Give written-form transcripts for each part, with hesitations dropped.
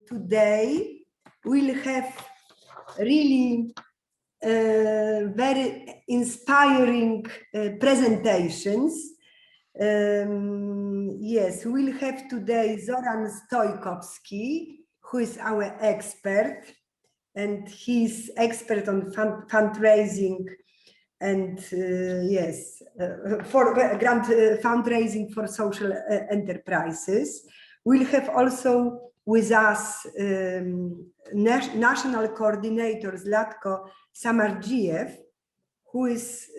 today we'll have really very inspiring presentations. Yes, we'll have today Zoran Stojkowski, who is our expert, and he's expert on fundraising and yes, for grant fundraising for social enterprises. We'll have also with us national coordinator Zlatko Samardziev, who is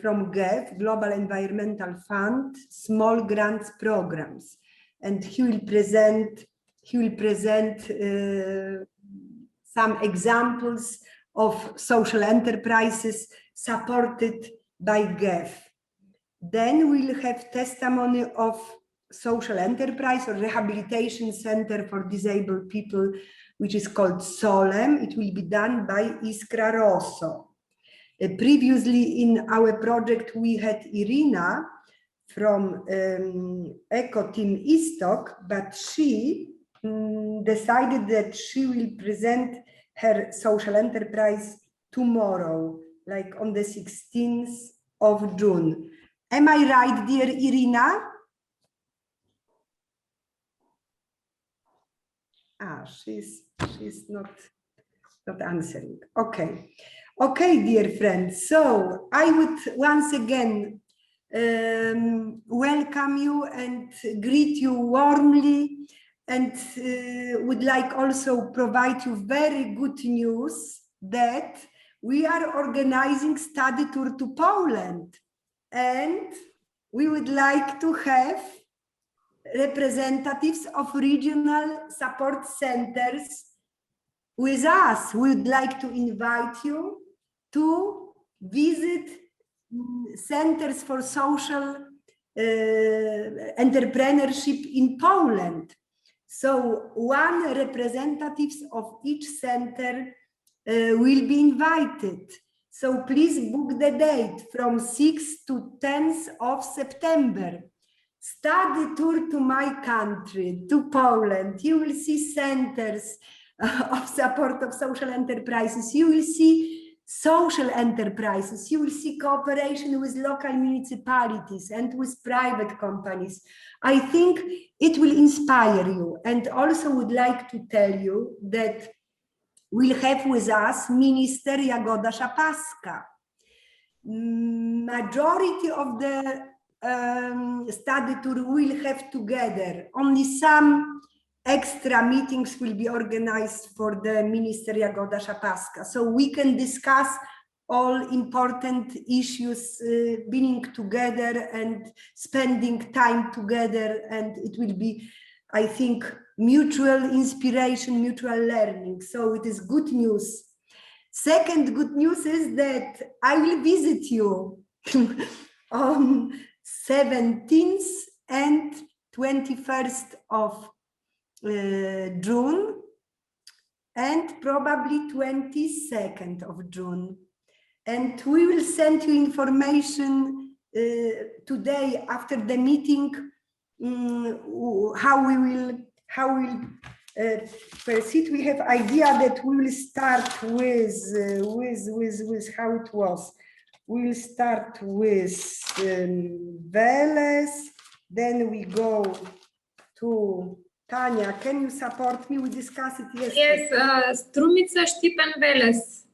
from GEF, Global Environmental Fund, Small Grants Programs, and he will present some examples of social enterprises supported by GEF. Then we'll have testimony of social enterprise or rehabilitation center for disabled people, which is called SOLEM. It will be done by Iskra Rosso. Previously in our project, we had Irina from Eco Team Istok, but she decided that she will present her social enterprise tomorrow, like on the 16th of June. Am I right, dear Irina? She's not answering. Okay. Okay, dear friends. So I would once again welcome you and greet you warmly, and would like also provide you very good news that we are organizing study tour to Poland, and we would like to have representatives of regional support centers with us. We would like to invite you to visit centers for social entrepreneurship in Poland. So one representative of each center will be invited. So please book the date from 6th to 10th of September. Study tour to my country, to Poland. You will see centers of support of social enterprises. You will see social enterprises. You will see cooperation with local municipalities and with private companies. I think it will inspire you. And also would like to tell you that we'll have with us Minister Jagoda Szapaska. Majority of the study tour will have together. Only some extra meetings will be organized for the Minister Jagoda Szapaska, so we can discuss all important issues, being together and spending time together, and it will be, I think, mutual inspiration, mutual learning. So it is good news. Second good news is that I will visit you on 17th and 21st of June, and probably 22nd of June. And we will send you information today after the meeting, how we will proceed. We have idea that we will start with how it was. We will start with Veles, then we go to Tanya. Can you support me? We discussed it yesterday. Yes, Strumica, Stipen, Veles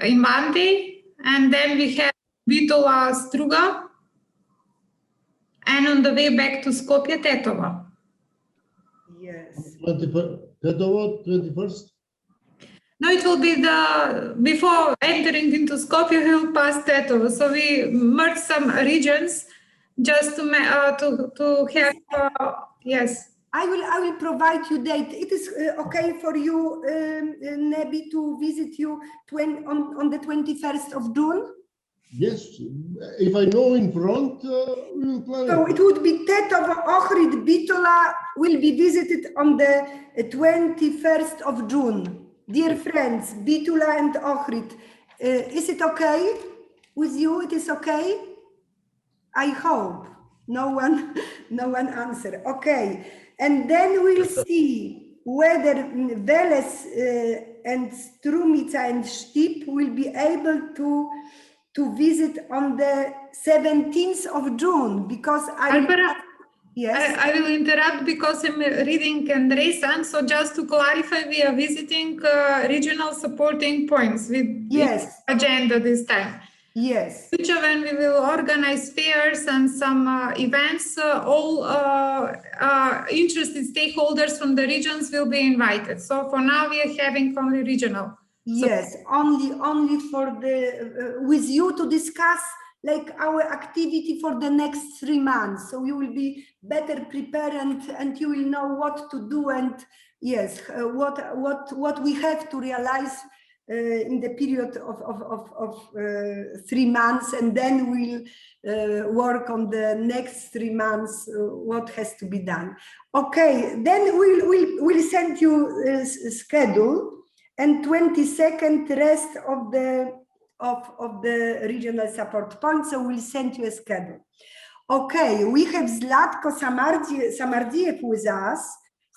in Monday, and then we have Bitola, Struga, and on the way back to Skopje, Tetova. Yes. Tetova, 21st? No, it will be before entering into Skopje, we will pass Tetova. So we merge some regions just to have, yes. I will provide you date. It is okay for you, Nebi, to visit you on the 21st of June? Yes, if I know in front, we will plan. So it would be Tetova, Ohrid, Bitola will be visited on the 21st of June. Dear friends, Bitola and Ohrid, is it okay with you? It is okay? I hope. No one answer. Okay. And then we'll see whether Veles and Strumica and Stip will be able to visit on the 17th of June, because Barbara, yes. I will interrupt because I'm reading Andresen. So just to clarify, we are visiting regional supporting points with Yes. agenda this time. Yes. Future, when we will organize fairs and some events, all interested stakeholders from the regions will be invited. So for now, we are having only regional. Yes, only for the with you to discuss like our activity for the next 3 months. So you will be better prepared and you will know what to do, and yes, what we have to realize in the period of 3 months, and then we'll work on the next 3 months what has to be done. Okay, then we'll send you a schedule. And 22nd rest of the regional support points, so we'll send you a schedule. Okay, we have Zlatko Samardiev with us.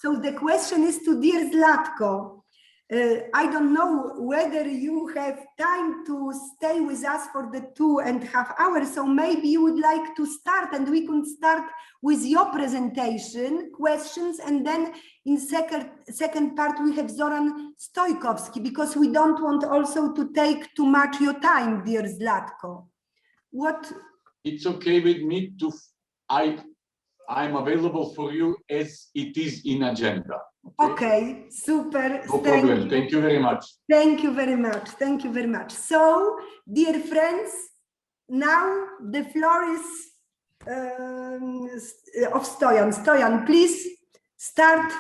So the question is to dear Zlatko. I don't know whether you have time to stay with us for the 2.5 hours, so maybe you would like to start, and we can start with your presentation, questions, and then in second part we have Zoran Stojkowski, because we don't want also to take too much your time, dear Zlatko. What? It's okay with me to, I'm available for you as it is in agenda. Okay, super. No problem. Thank you very much. Thank you very much. Thank you very much. So, dear friends, now the floor is of Stoyan. Stoyan, please start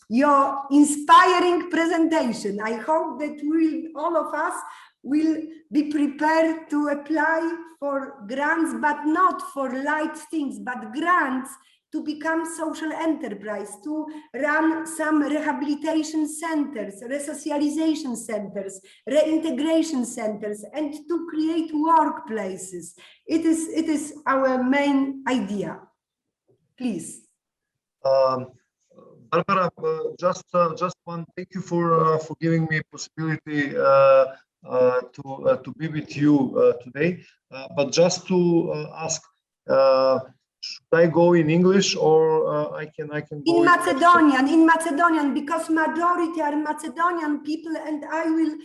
your inspiring presentation. I hope that all of us will be prepared to apply for grants, but not for light things, but grants to become social enterprise, to run some rehabilitation centers, resocialization centers, reintegration centers, and to create workplaces. It is our main idea. Please. Barbara, just one. Thank you for giving me a possibility to be with you today. But just to ask. Should I go in English, or I can go in Macedonian, because majority are Macedonian people, and I will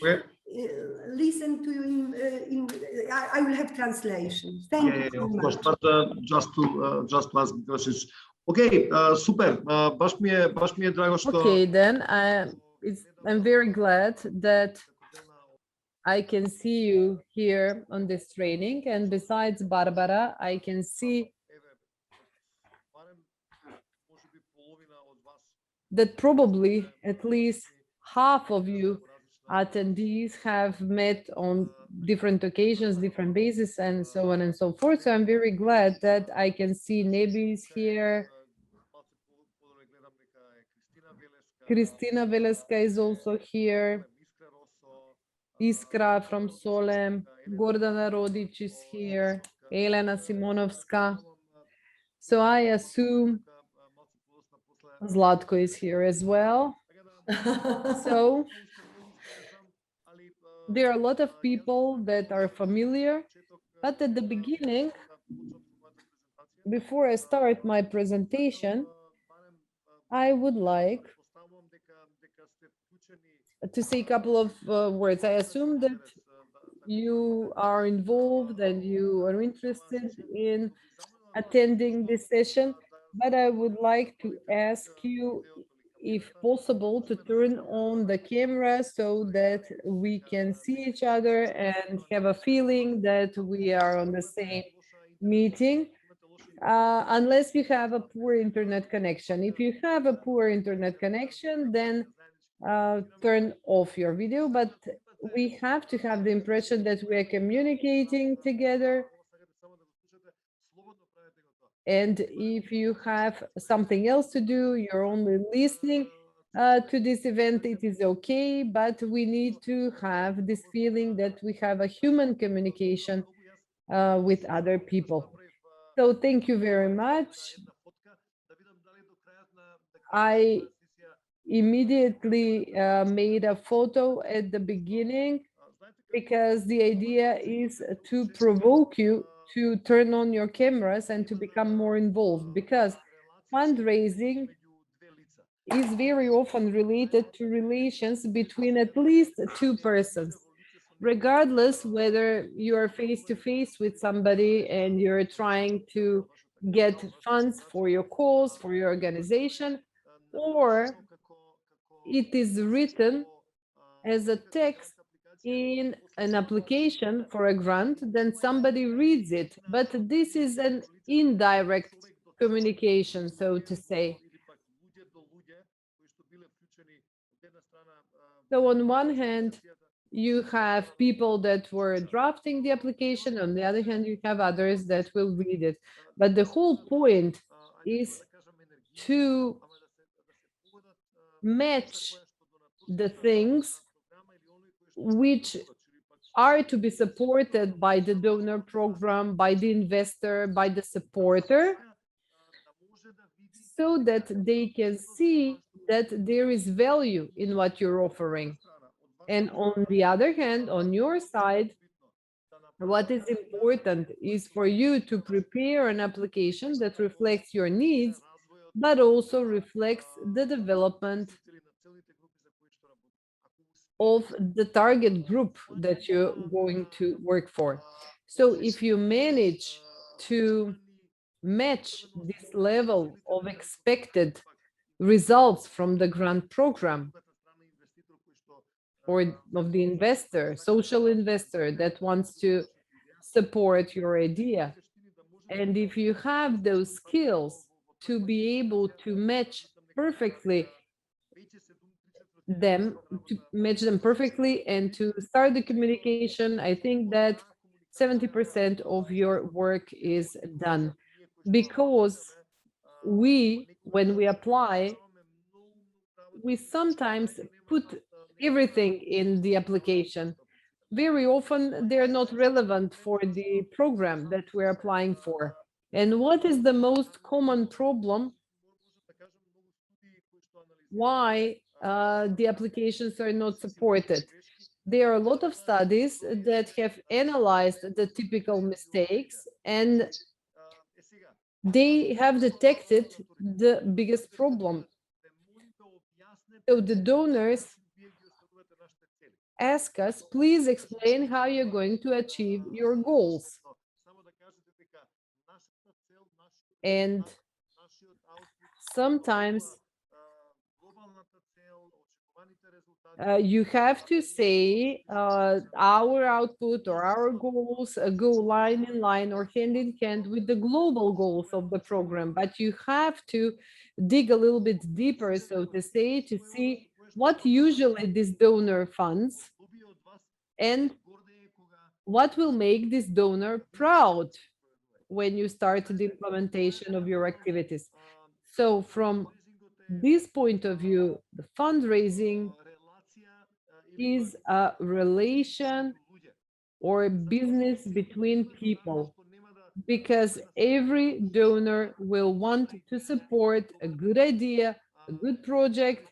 listen to you I will have translation. Thank you so of much. course, but just to ask, because it's okay. Super. Baš mi je drago što. Okay, then I'm very glad that I can see you here on this training, and besides Barbara, I can see that probably at least half of you attendees have met on different occasions, different bases, and so on and so forth. So I'm very glad that I can see Nebis here. Kristina Veleska is also here. Iskra from Solem. Gordana Rodic is here. Elena Simonovska. So I assume Zlatko is here as well. So there are a lot of people that are familiar, but at the beginning, before I start my presentation, I would like to say a couple of words. I assume that you are involved and you are interested in attending this session, but I would like to ask you, if possible, to turn on the camera so that we can see each other and have a feeling that we are on the same meeting, unless you have a poor internet connection. If you have a poor internet connection, then turn off your video, but we have to have the impression that we are communicating together. And if you have something else to do, you're only listening to this event, it is okay, but we need to have this feeling that we have a human communication with other people. So thank you very much. I immediately made a photo at the beginning, because the idea is to provoke you to turn on your cameras and to become more involved, because fundraising is very often related to relations between at least two persons, regardless whether you are face to face with somebody and you're trying to get funds for your cause, for your organization, or it is written as a text in an application for a grant, then somebody reads it. But this is an indirect communication, so to say. So on one hand, you have people that were drafting the application. On the other hand, you have others that will read it. But the whole point is to match the things which are to be supported by the donor program, by the investor, by the supporter, so that they can see that there is value in what you're offering. And on the other hand, on your side, what is important is for you to prepare an application that reflects your needs, but also reflects the development of the target group that you're going to work for. So if you manage to match this level of expected results from the grant program, or of the investor, social investor that wants to support your idea, and if you have those skills to be able to match perfectly them, perfectly and to start the communication, I think that 70% of your work is done. Because when we apply, we sometimes put everything in the application. Very often they're not relevant for the program that we're applying for. And what is the most common problem? Why the applications are not supported? There are a lot of studies that have analyzed the typical mistakes, and they have detected the biggest problem. So the donors ask us, please explain how you're going to achieve your goals. And sometimes you have to say our output or our goals go line in line or hand in hand with the global goals of the program. But you have to dig a little bit deeper, so to say, to see what usually this donor funds and what will make this donor proud when you start the implementation of your activities. So from this point of view, the fundraising is a relation or business between people, because every donor will want to support a good idea, a good project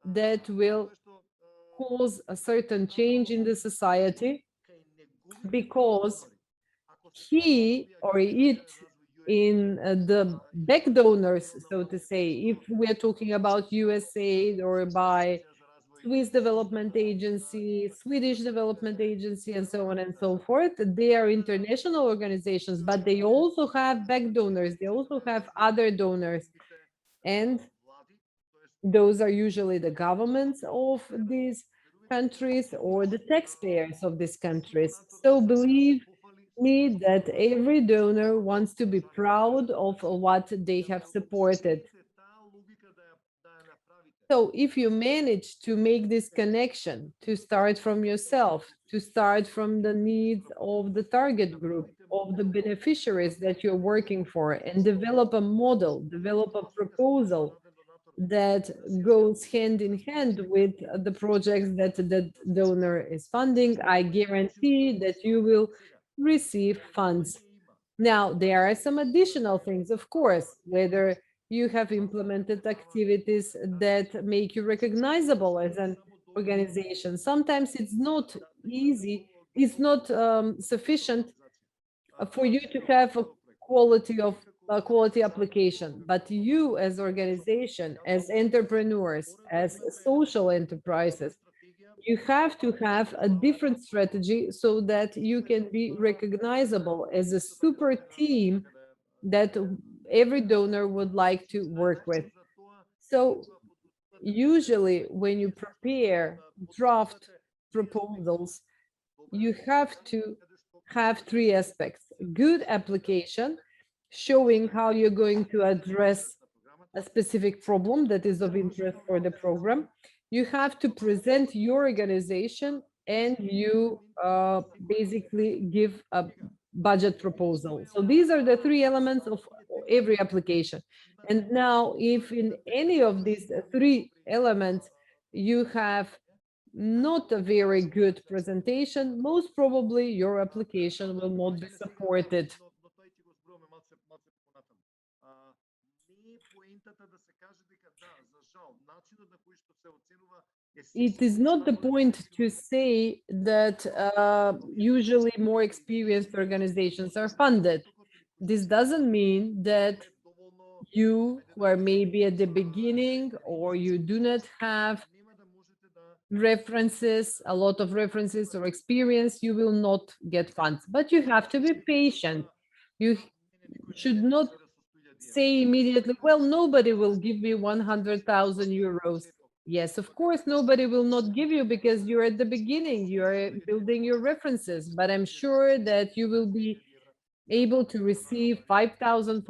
that will cause a certain change in the society, because he or it in the back donors, so to say, if we're talking about USAID or by Swiss Development Agency, Swedish Development Agency, and so on and so forth, they are international organizations, but they also have back donors, they also have other donors, and those are usually the governments of these countries or the taxpayers of these countries. So believe me that every donor wants to be proud of what they have supported. So if you manage to make this connection, to start from yourself, to start from the needs of the target group, of the beneficiaries that you're working for, and develop a model, develop a proposal that goes hand in hand with the projects that the donor is funding, I guarantee that you will receive funds. Now, there are some additional things, of course, whether You have implemented activities that make you recognizable as an organization. Sometimes it's not easy, it's not sufficient for you to have a quality application, but you as organization, as entrepreneurs, as social enterprises, you have to have a different strategy so that you can be recognizable as a super team that every donor would like to work with. So usually when you prepare draft proposals, you have to have three aspects: good application, showing how you're going to address a specific problem that is of interest for the program. You have to present your organization, and you basically give a budget proposal. So these are the three elements of every application. And now, if in any of these three elements you have not a very good presentation, most probably your application will not be supported. It is not the point to say that usually more experienced organizations are funded. This doesn't mean that you who are maybe at the beginning, or you do not have references, a lot of references or experience, you will not get funds. But you have to be patient. You should not say immediately, well, nobody will give me 100,000 euros. Yes, of course, nobody will not give you because you're at the beginning, you're building your references, but I'm sure that you will be able to receive 5,000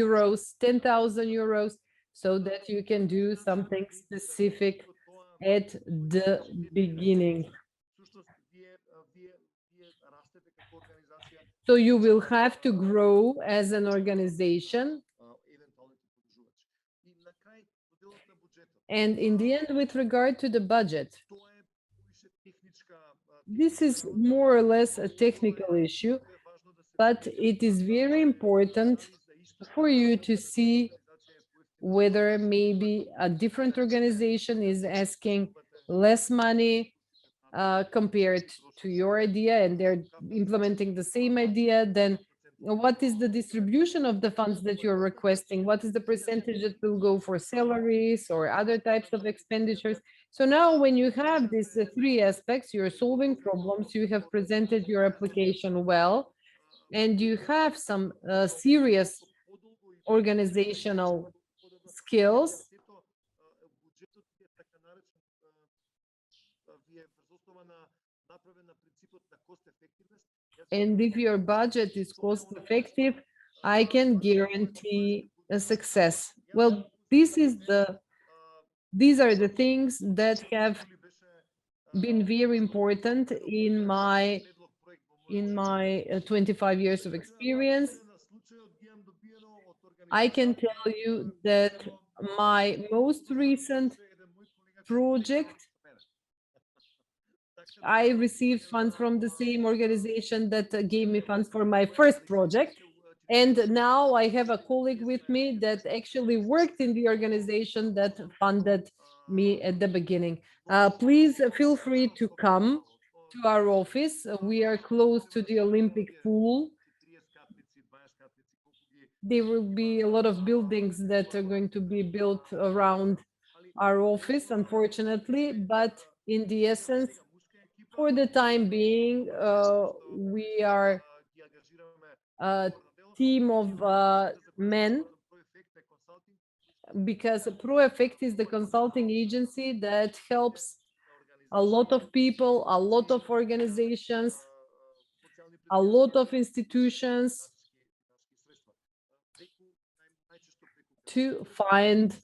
euros, 10,000 euros, so that you can do something specific at the beginning. So you will have to grow as an organization. And in the end, with regard to the budget, this is more or less a technical issue, but it is very important for you to see whether maybe a different organization is asking less money compared to your idea, and they're implementing the same idea. Then what is the distribution of the funds that you're requesting? What is the percentage that will go for salaries or other types of expenditures? So now when you have these three aspects, you're solving problems, you have presented your application well, and you have some serious organizational skills, and if your budget is cost effective, I can guarantee a success. Well, these are the things that have been very important in my 25 years of experience. I can tell you that my most recent project, I received funds from the same organization that gave me funds for my first project. And now I have a colleague with me that actually worked in the organization that funded me at the beginning. Please feel free to come to our office. We are close to the Olympic pool. There will be a lot of buildings that are going to be built around our office, unfortunately, but in the essence, for the time being, we are a team of men, because ProEffect is the consulting agency that helps a lot of people, a lot of organizations, a lot of institutions to find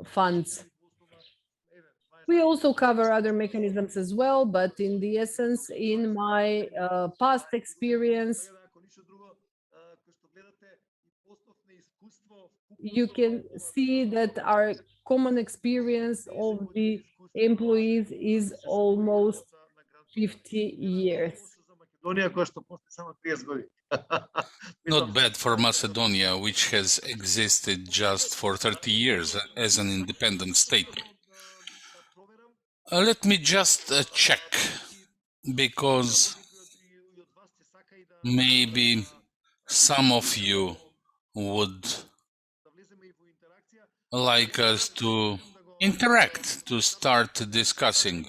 funds. We also cover other mechanisms as well, but in the essence, in my past experience, you can see that our common experience of the employees is almost 50 years. Not bad for Macedonia, which has existed just for 30 years as an independent state. Let me just check, because maybe some of you would like us to interact, to start discussing.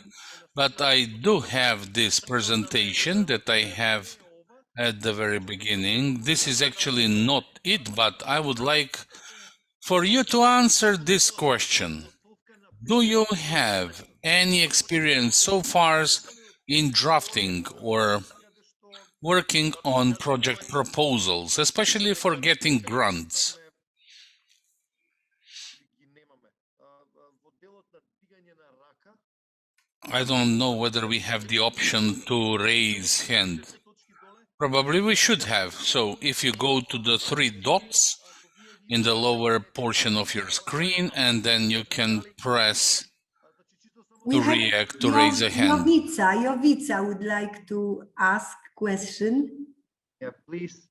But I do have this presentation that I have at the very beginning. This is actually not it, but I would like for you to answer this question. Do you have any experience so far in drafting or working on project proposals, especially for getting grants? I don't know whether we have the option to raise hand. Probably we should have. So if you go to the three dots in the lower portion of your screen, and then you can press to react, to raise a hand. Jovica would like to ask question. Yeah, please.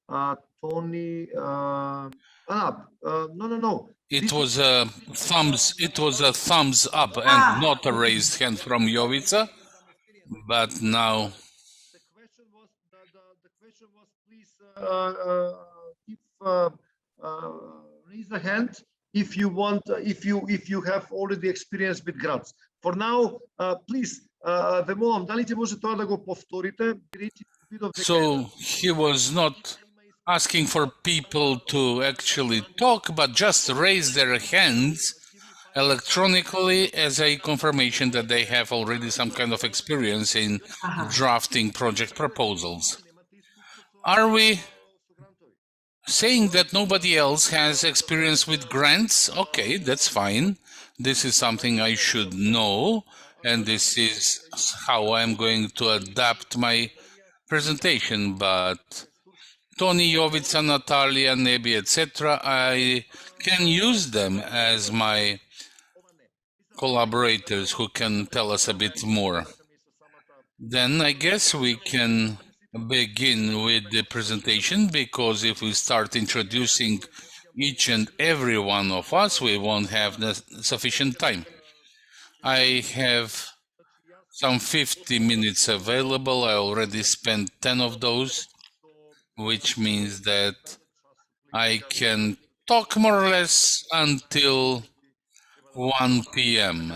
Tony, no. It was a thumbs up and not a raised hand from Jovica, but now The question was please raise a hand if you want, if you have already experience with grants. For now, please, ve molim, da li će može to da go povtorite? So he was not asking for people to actually talk, but just raise their hands electronically as a confirmation that they have already some kind of experience in drafting project proposals. Are we saying that nobody else has experience with grants? Okay, that's fine. This is something I should know, and this is how I'm going to adapt my presentation. But Tony, Jovica, Natalia, Nebi, etc., I can use them as my collaborators who can tell us a bit more. Then I guess we can begin with the presentation, because if we start introducing each and every one of us, we won't have sufficient time. I have some 50 minutes available. I already spent 10 of those, which means that I can talk more or less until 1 p.m.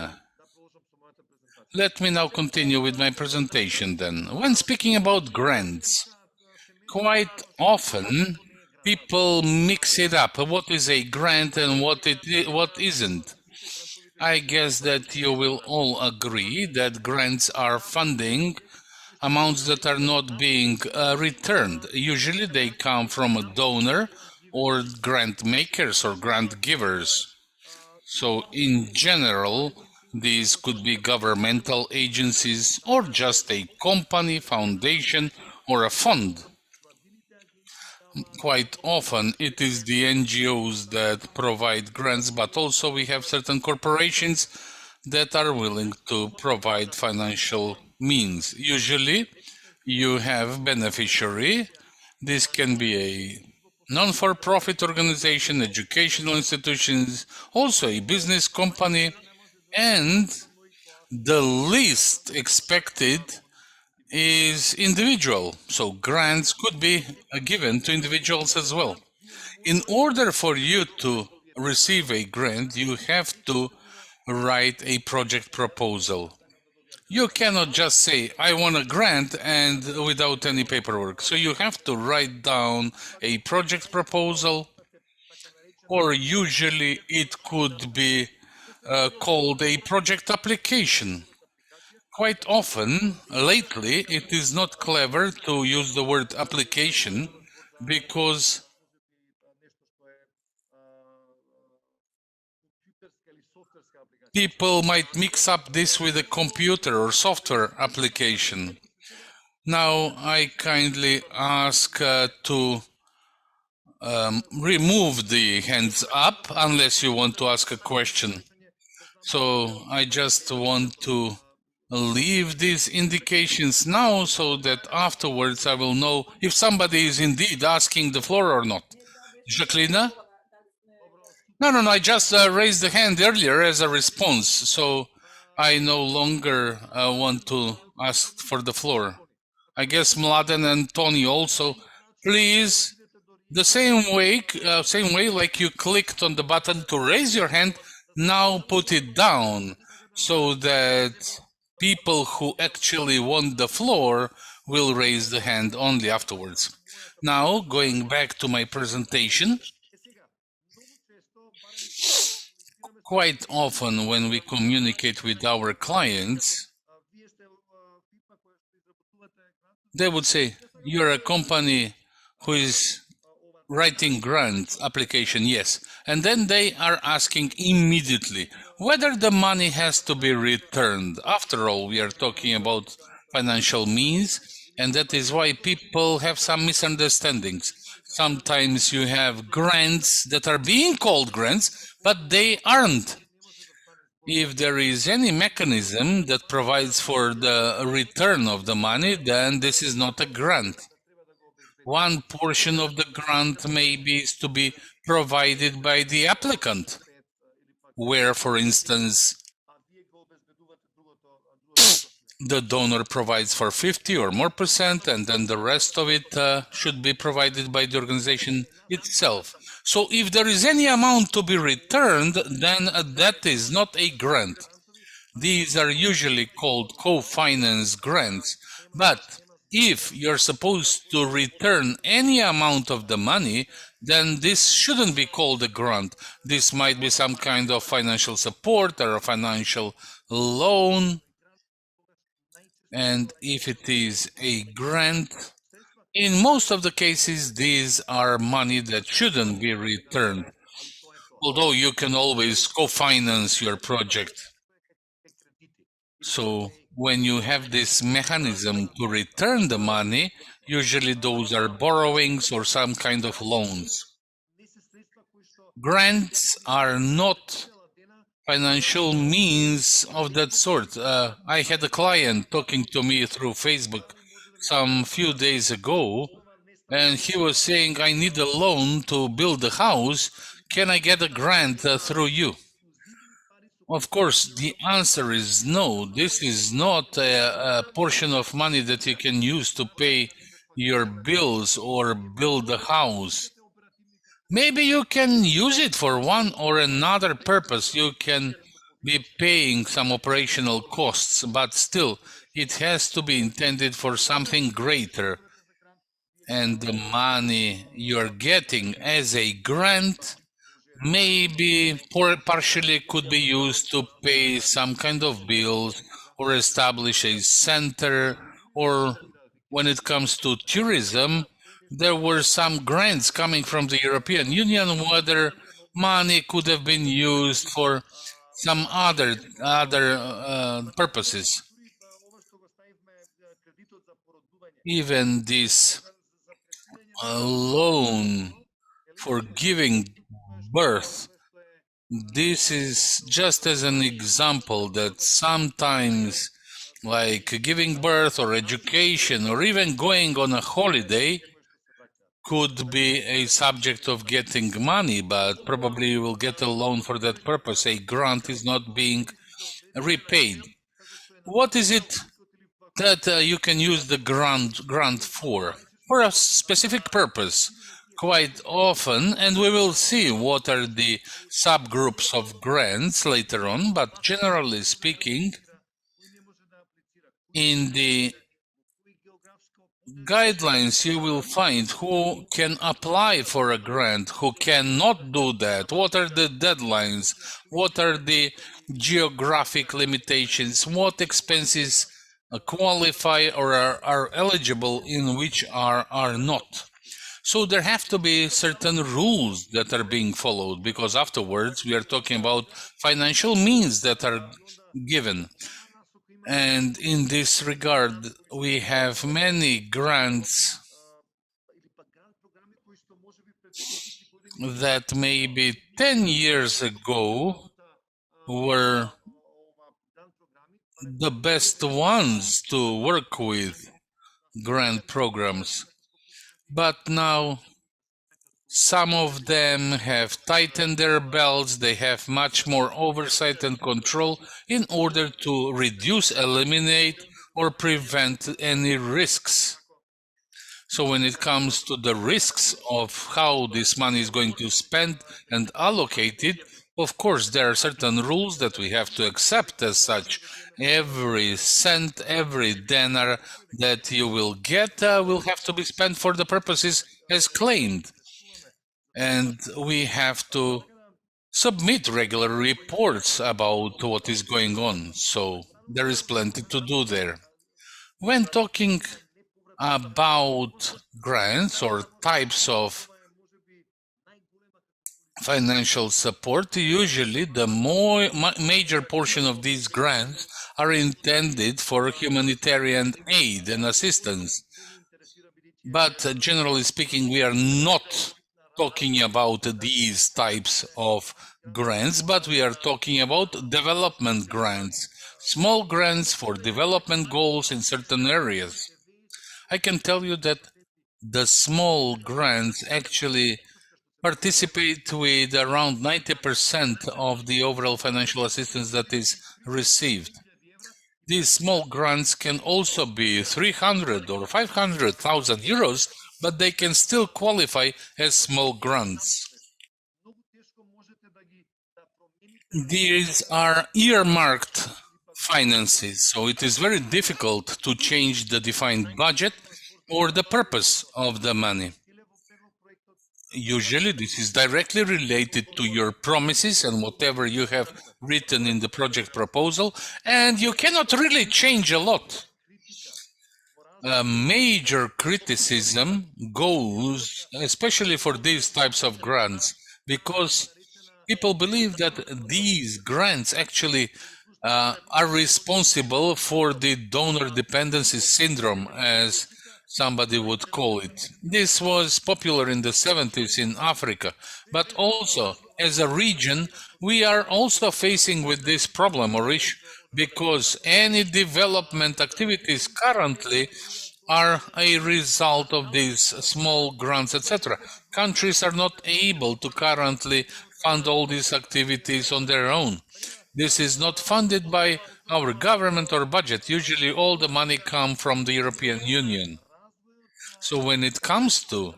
Let me now continue with my presentation then. When speaking about grants, quite often people mix it up. What is a grant and what isn't? I guess that you will all agree that grants are funding amounts that are not being returned. Usually they come from a donor or grant makers or grant givers. So in general, these could be governmental agencies or just a company, foundation, or a fund. Quite often it is the NGOs that provide grants, but also we have certain corporations that are willing to provide financial means. Usually you have beneficiary. This can be a non-for-profit organization, educational institutions, also a business company, and the least expected is individual. So grants could be given to individuals as well. In order for you to receive a grant, you have to write a project proposal. You cannot just say, I want a grant, and without any paperwork. So you have to write down a project proposal, or usually it could be called a project application. Quite often, lately, it is not clever to use the word application, because people might mix up this with a computer or software application. Now, I kindly ask to remove the hands up unless you want to ask a question. So I just want to leave these indications now so that afterwards I will know if somebody is indeed asking the floor or not. Jacqueline? No, I just raised the hand earlier as a response, so I no longer want to ask for the floor. I guess Mladen and Tony also. Please, the same way like you clicked on the button to raise your hand, now put it down so that people who actually want the floor will raise the hand only afterwards. Now, going back to my presentation, quite often when we communicate with our clients, they would say, you're a company who is writing grant application, yes. And then they are asking immediately whether the money has to be returned. After all, we are talking about financial means, and that is why people have some misunderstandings. Sometimes you have grants that are being called grants, but they aren't. If there is any mechanism that provides for the return of the money, then this is not a grant. One portion of the grant maybe is to be provided by the applicant, where, for instance, the donor provides for 50 or more percent, and then the rest of it should be provided by the organization itself. So if there is any amount to be returned, then that is not a grant. These are usually called co-finance grants, but if you're supposed to return any amount of the money, then this shouldn't be called a grant. This might be some kind of financial support or a financial loan. And if it is a grant, in most of the cases, these are money that shouldn't be returned. Although you can always co-finance your project. So when you have this mechanism to return the money, usually those are borrowings or some kind of loans. Grants are not financial means of that sort. I had a client talking to me through Facebook some few days ago, and he was saying, I need a loan to build a house. Can I get a grant through you? Of course, the answer is no. This is not a portion of money that you can use to pay your bills or build a house. Maybe you can use it for one or another purpose. You can be paying some operational costs, but still, it has to be intended for something greater. And the money you're getting as a grant maybe partially could be used to pay some kind of bills or establish a center, or when it comes to tourism, there were some grants coming from the European Union, whether money could have been used for some other purposes. Even this loan for giving birth, this is just as an example that sometimes, like giving birth or education or even going on a holiday, could be a subject of getting money, but probably you will get a loan for that purpose. A grant is not being repaid. What is it that you can use the grant for? For a specific purpose. Quite often, and we will see what are the subgroups of grants later on, but generally speaking, in the guidelines you will find who can apply for a grant, who cannot do that, what are the deadlines, what are the geographic limitations, what expenses qualify or are eligible in which are not. So there have to be certain rules that are being followed, because afterwards we are talking about financial means that are given. And in this regard, we have many grants that maybe 10 years ago were the best ones to work with grant programs. But now some of them have tightened their belts, they have much more oversight and control in order to reduce, eliminate, or prevent any risks. So when it comes to the risks of how this money is going to spend and allocated, of course, there are certain rules that we have to accept as such. Every cent, every dinar that you will get will have to be spent for the purposes as claimed. And we have to submit regular reports about what is going on. So there is plenty to do there. When talking about grants or types of financial support, usually the major portion of these grants are intended for humanitarian aid and assistance. But generally speaking, we are not talking about these types of grants, but we are talking about development grants, small grants for development goals in certain areas. I can tell you that the small grants actually participate with around 90% of the overall financial assistance that is received. These small grants can also be 300 or 500,000 euros, but they can still qualify as small grants. These are earmarked finances, so it is very difficult to change the defined budget or the purpose of the money. Usually this is directly related to your promises and whatever you have written in the project proposal, and you cannot really change a lot. A major criticism goes especially for these types of grants, because people believe that these grants actually are responsible for the donor dependency syndrome, as somebody would call it. This was popular in the 70s in Africa, but also as a region, we are also facing with this problem or issue, because any development activities currently are a result of these small grants, etc. Countries are not able to currently fund all these activities on their own. This is not funded by our government or budget. Usually all the money comes from the European Union. So when it comes to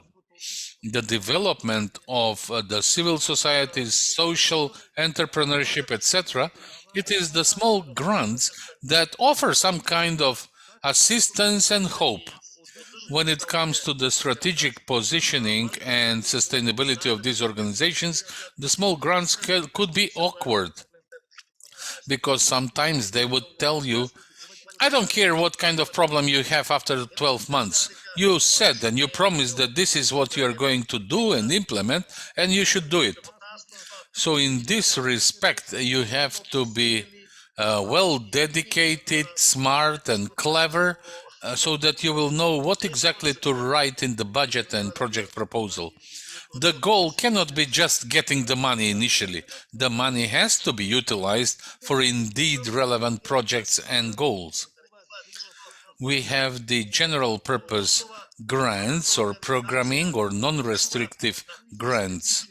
the development of the civil societies, social entrepreneurship, etc., it is the small grants that offer some kind of assistance and hope. When it comes to the strategic positioning and sustainability of these organizations, the small grants could be awkward, because sometimes they would tell you, I don't care what kind of problem you have after 12 months. You said and you promised that this is what you are going to do and implement, and you should do it. So in this respect, you have to be well dedicated, smart and clever, so that you will know what exactly to write in the budget and project proposal. The goal cannot be just getting the money initially. The money has to be utilized for indeed relevant projects and goals. We have the general purpose grants or programming or non-restrictive grants.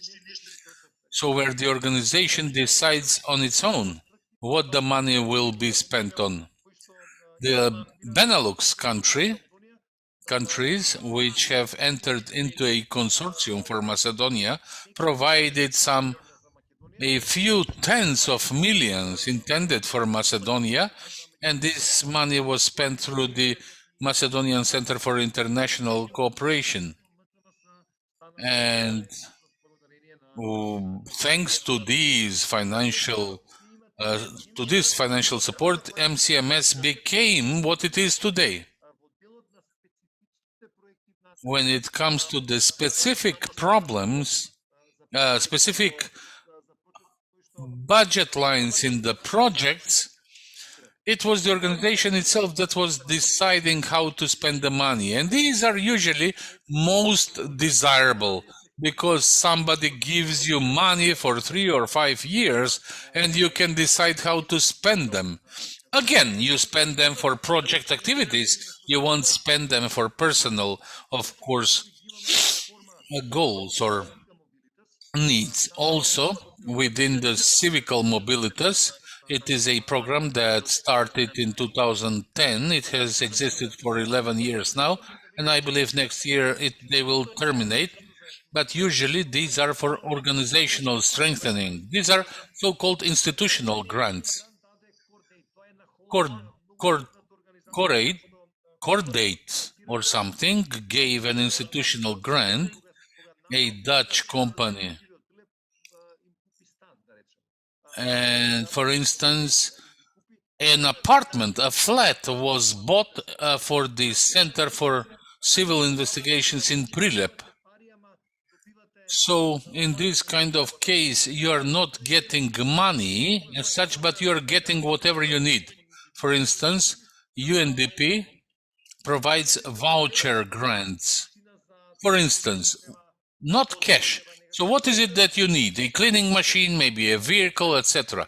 So where the organization decides on its own what the money will be spent on. The Benelux countries which have entered into a consortium for Macedonia provided a few tens of millions intended for Macedonia, and this money was spent through the Macedonian Center for International Cooperation. And thanks to these financial support, MCMS became what it is today. When it comes to the specific problems, specific budget lines in the projects, it was the organization itself that was deciding how to spend the money. And these are usually most desirable, because somebody gives you money for 3 or 5 years and you can decide how to spend them. Again, you spend them for project activities. You won't spend them for personal, of course, goals or needs. Also, within the Civical Mobilitas, it is a program that started in 2010. It has existed for 11 years now, and I believe next year they will terminate. But usually these are for organizational strengthening. These are so-called institutional grants. Cordate or something gave an institutional grant, a Dutch company. And for instance, an apartment, a flat was bought for the Center for Civil Investigations in Prilep. So in this kind of case, you are not getting money as such, but you are getting whatever you need. For instance, UNDP provides voucher grants. For instance, not cash. So what is it that you need? A cleaning machine, maybe a vehicle, etc.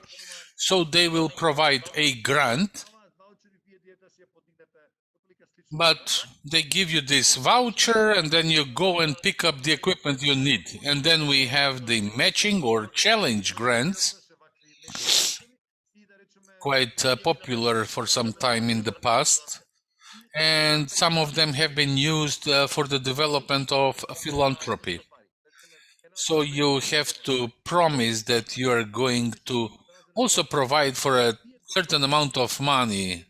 So they will provide a grant, but they give you this voucher and then you go and pick up the equipment you need. And then we have the matching or challenge grants, quite popular for some time in the past. And some of them have been used for the development of philanthropy. So you have to promise that you are going to also provide for a certain amount of money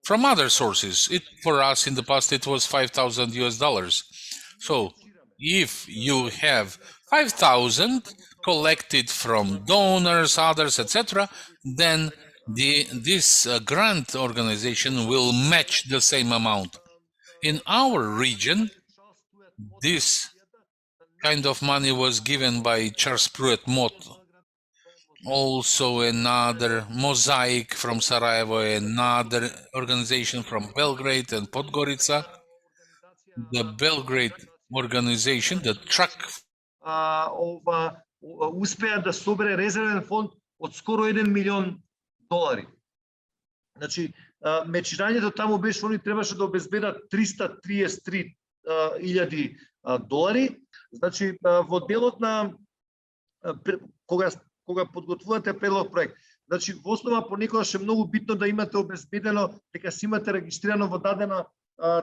from other sources. For us in the past, it was $5,000. So if you have 5,000 collected from donors, others, etc., then this grant organization will match the same amount. In our region, this kind of money was given by Charles Pruitt Mott. Also another Mosaic from Sarajevo, another organization from Belgrade and Podgorica. The Belgrade organization, the truck. Успеа да собере резервен фонд од скоро $1 милион. Значи, мечирањето таму беше, они требаше да обезбедат $333,000. Значи, во делот на кога подготвувате предлог проект, значи во основа понекогаш е многу битно да имате обезбедено дека си имате регистрирано во дадена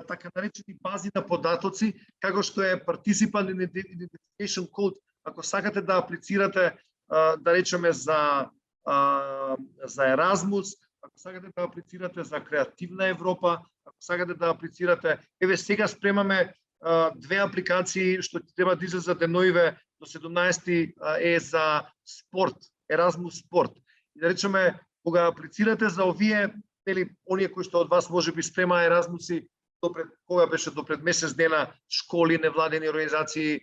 така наречени бази на податоци, како што е Participant Identification Code. Ако сакате да аплицирате, да речеме за Erasmus, ако сакате да аплицирате за Креативна Европа, ако сакате да аплицирате, еве сега спремаме две апликации што ќе треба да излезат деноиве до 17 е за спорт, Erasmus спорт. И да речеме, кога аплицирате за овие, нели, оние кои што од вас можеби спрема Erasmuси, кога беше до пред месец дена, школи, невладени организации,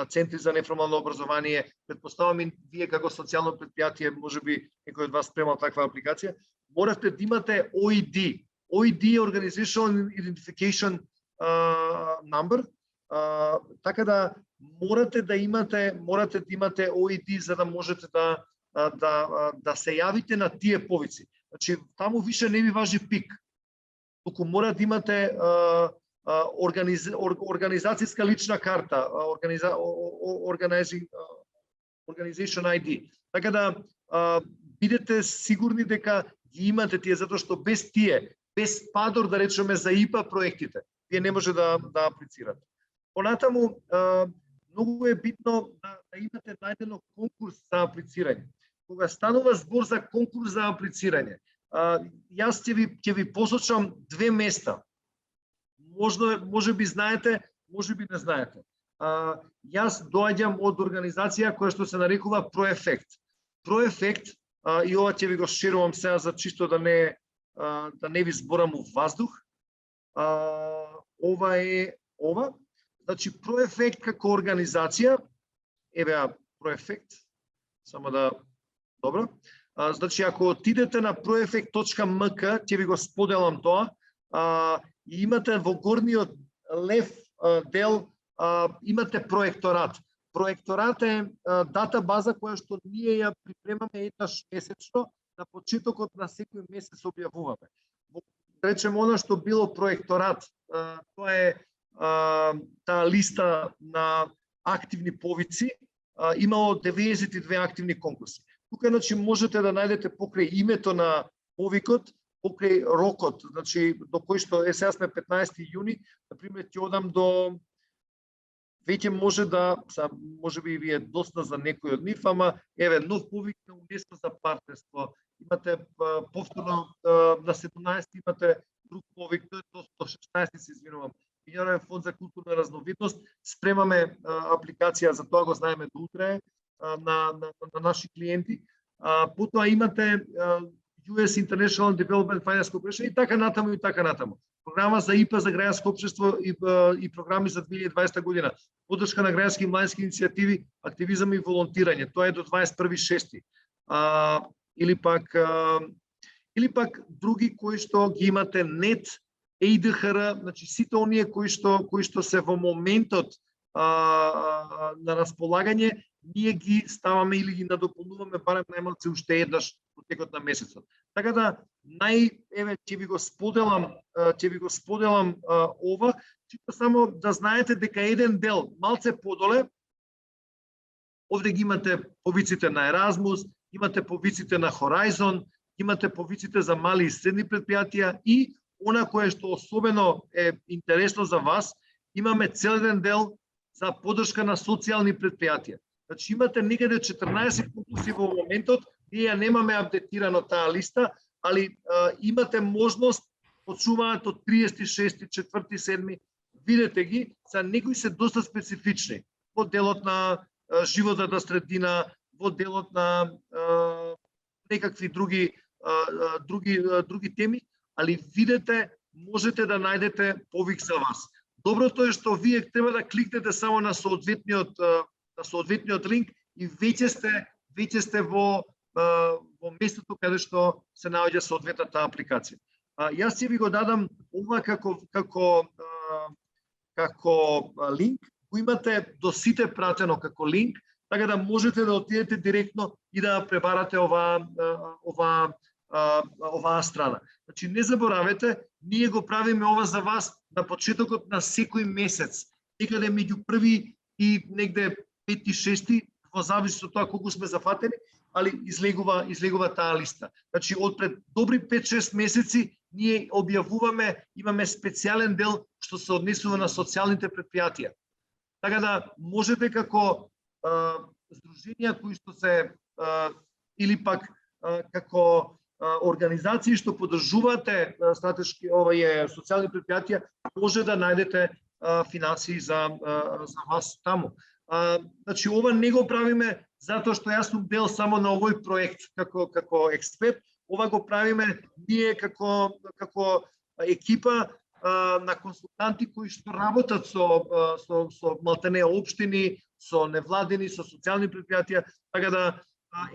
центри за неформално образование, предпоставам и вие како социјално предпријатие, можеби некој од вас спремал таква апликација, моравте да имате OID, Organizational Identification Number, така да morate da imate OID за да можете да се јавите на тие повици. Значи, таму више не ви важи ПИК, туку мора да имате организацијска лична карта, Organization ID. Така да бидете сигурни дека ги имате тие, затоа што без тие, без ПАДОР, да речеме за ИПА проектите, вие не може да аплицирате. Понатаму, многу е битно да имате најдено конкурс за аплицирање. Кога станува збор за конкурс за аплицирање, јас ќе ви посочам две места. Може би знаете, може би не знаете. Јас доаѓам од организација која што се нарекува Проефект. Проефект, и ова ќе ви го шерувам сега за чисто да не ви зборам у воздух. Ова е ова. Значи, Проефект како организација, еве Проефект, само да, добро. Значи, ако отидете на proefect.mk, ќе ви го споделам тоа, и имате во горниот лев дел, имате проекторат. Проекторат е дата база која што ние ја припремаме еднаш месечно, на почетокот на секој месец објавуваме. Да речеме, она што било проекторат, тоа е таа листа на активни повици, имало 92 активни конкурси. Тука, значи, можете да најдете покрај името на повикот, покрај рокот, значи, до кој што е, сега сме 15 јуни, например, ќе одам до веќе може да, може би ви е доста за некој од нив, ама еве нов повик на УНЕСКО за партнерство. Имате повторно на 17 имате друг повик, до 16 се извинувам. Меѓународен фонд за културна разновидност. Спремаме апликација за тоа, го знаеме до утре на наши клиенти. Потоа имате US International Development Finance Corporation и така натаму и така натаму. Програма за ИПА за граѓанско општество и програми за 2020 година. Поддршка на граѓански и младински иницијативи, активизам и волонтирање. Тоа е до 21.6. Или пак други кои што ги имате НЕТ, ЕИДХР, значи сите оние кои што се во моментот на располагање, ние ги ставаме или ги надополнуваме барем најмалку уште еднаш во текот на месецот. Така да ќе ви го споделам ова, чисто само да знаете дека еден дел малце подоле, овде ги имате повиците на Еразмус, имате повиците на Horizon, имате повиците за мали и средни предпријатија и она кое што особено е интересно за вас, имаме цел еден дел за поддршка на социјални предпријатија. Значи имате некаде 14 конкурси во моментот, ние ја немаме апдетирано таа листа, али имате можност, почуваат од 36, 4, 7, видете ги, за некои се доста специфични. Во делот на животната средина, во делот на некакви други теми, али видете, можете да најдете повик за вас. Доброто е што вие треба да кликнете само на соодветниот линк и веќе сте во местото каде што се наоѓа соодветната апликација. Јас ќе ви го дадам ова како линк, го имате до сите пратено како линк, така да можете да отидете директно и да пребарате оваа страна. Значи не заборавете, ние го правиме ова за вас на почетокот на секој месец, некаде меѓу први и негде 5 и 6, во зависност од тоа колку сме зафатени, али излегува таа листа. Значи од пред добри 5-6 месеци ние објавуваме, имаме специјален дел што се однесува на социјалните предпријатија. Така да можете како здруженија кои што се или пак како организации што поддржувате стратешки социјални предпријатија, може да најдете финансии за вас таму. Значи ова не го правиме затоа што јас сум дел само на овој проект како експерт, ова го правиме ние како екипа на консултанти кои што работат со малтене општини, со невладени, со социјални предпријатија, така да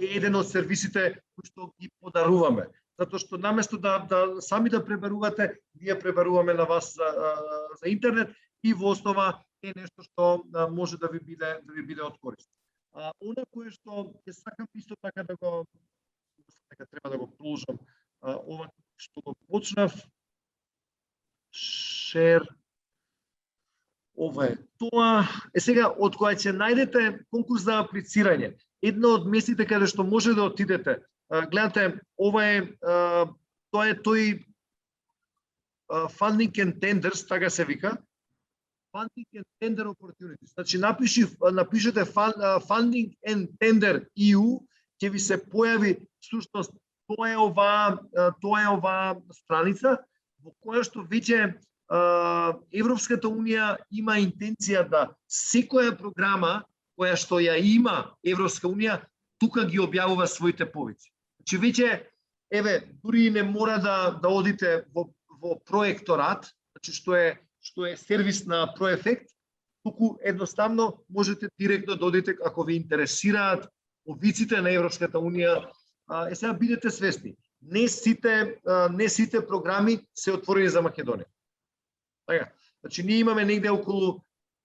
е еден од сервисите кои што ги подаруваме. Затоа што наместо да сами да пребарувате, ние пребаруваме на вас за интернет и во основа е нешто што може да ви биде од корист. Она кое што ќе сакам исто така треба да го продолжам ова што го почнав, шер, ова е тоа. Сега, од која ќе најдете конкурс за аплицирање, едно од местите каде што може да отидете, гледате, ова е, тоа е тој Funding and Tenders, така се вика, Funding and Tender Opportunities. Значи, напишете Funding and Tender EU, ќе ви се појави, всушност, тоа е оваа страница, во која што веќе Европската Унија има интенција да секоја програма која што ја има Европска Унија, тука ги објавува своите повици. Значи веќе, дури не мора да одите во проекторат, значи што е сервис на Проефект, туку едноставно можете директно да одите ако ви интересираат повиците на Европската Унија. Сега бидете свесни, не сите програми се отворени за Македонија. Така, значи ние имаме негде околу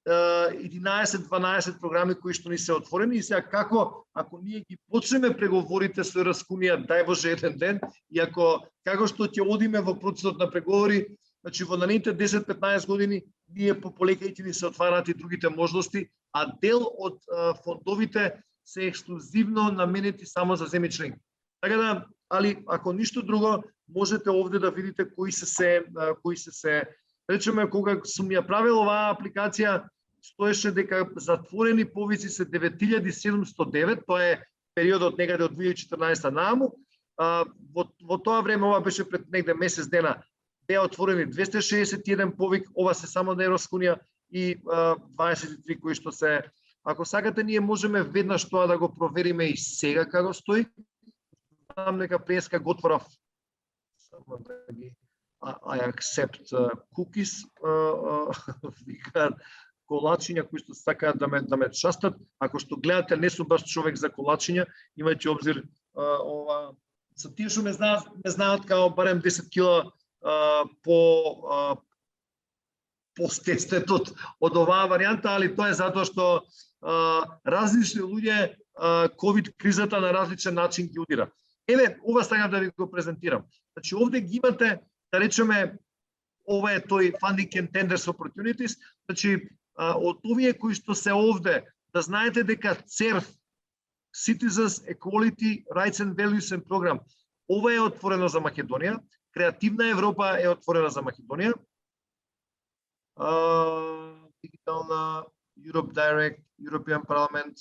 11-12 програми кои што ни се отворени и сега како ако ние ги почнеме преговорите со Раскунија, дај Боже еден ден, и како што ќе одиме во процесот на преговори, значи во наредните 10-15 години ние пополека ни се отвараат и другите можности, а дел од фондовите се ексклузивно наменети само за земји членки. Така да, али ако ништо друго, можете овде да видите кои се речеме кога сум ја правил оваа апликација, стоеше дека затворени повици се 9709, тоа е периодот некаде од 2014 нааму. Во тоа време, ова беше пред негде месец дена, беа отворени 261 повик, ова се само на Евроскунија и 23 кои што се. Ако сакате, ние можеме веднаш тоа да го провериме и сега како стои. Знам дека преска го отворав. Само да ги I accept cookies, викаат колачиња кои што сакаат да ме частат. Ако што гледате, не сум баш човек за колачиња, имајќи обзир ова со тие што ме знаат као барем 10 кила по стестетот од оваа варијанта, али тоа е затоа што различни луѓе ковид кризата на различен начин ги удира. Еве, ова сакам да ви го презентирам. Значи овде ги имате, да речеме, ова е тој Funding and Tenders Opportunities, значи од овие кои што се овде, да знаете дека CERF, Citizens Equality, Rights and Values and Program, ова е отворено за Македонија, Креативна Европа е отворена за Македонија, Дигитална, Europe Direct, European Parliament,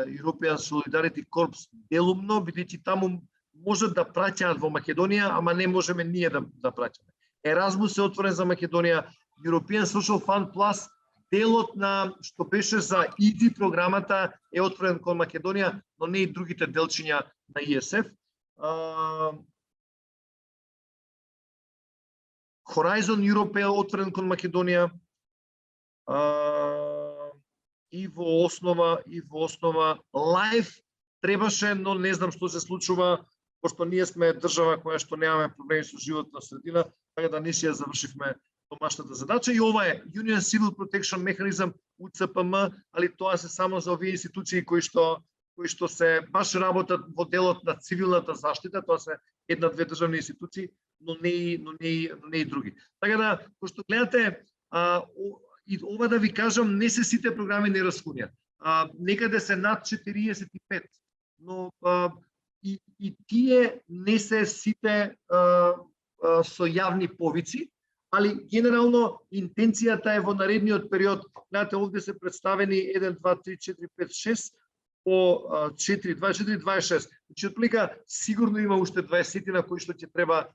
European Solidarity Corps, делумно, бидејќи таму можат да праќаат во Македонија, ама не можеме ние да праќаме. Еразмус е отворен за Македонија, European Social Fund Plus, делот на што беше за ИДИ програмата е отворен кон Македонија, но не и другите делчиња на ИСФ. Horizon Europe е отворен кон Македонија. И во основа Life требаше, но не знам што се случува, пошто ние сме држава која што немаме проблеми со животна средина, така да не си ја завршивме домашната задача. И ова е Union Civil Protection Mechanism, UCPM, али тоа се само за овие институции кои што се баш работат во делот на цивилната заштита, тоа се една-две државни институции, но не и други. Така да, кој што гледате, и ова да ви кажам, не се сите програми на Евроскунија. Некаде се над 45, но и тие не се сите со јавни повици, али генерално интенцијата е во наредниот период. Гледате, овде се представени 1, 2, 3, 4, 5, 6 по 4, 24, 26. Значи, отплика, сигурно има уште 20 на кои што ќе треба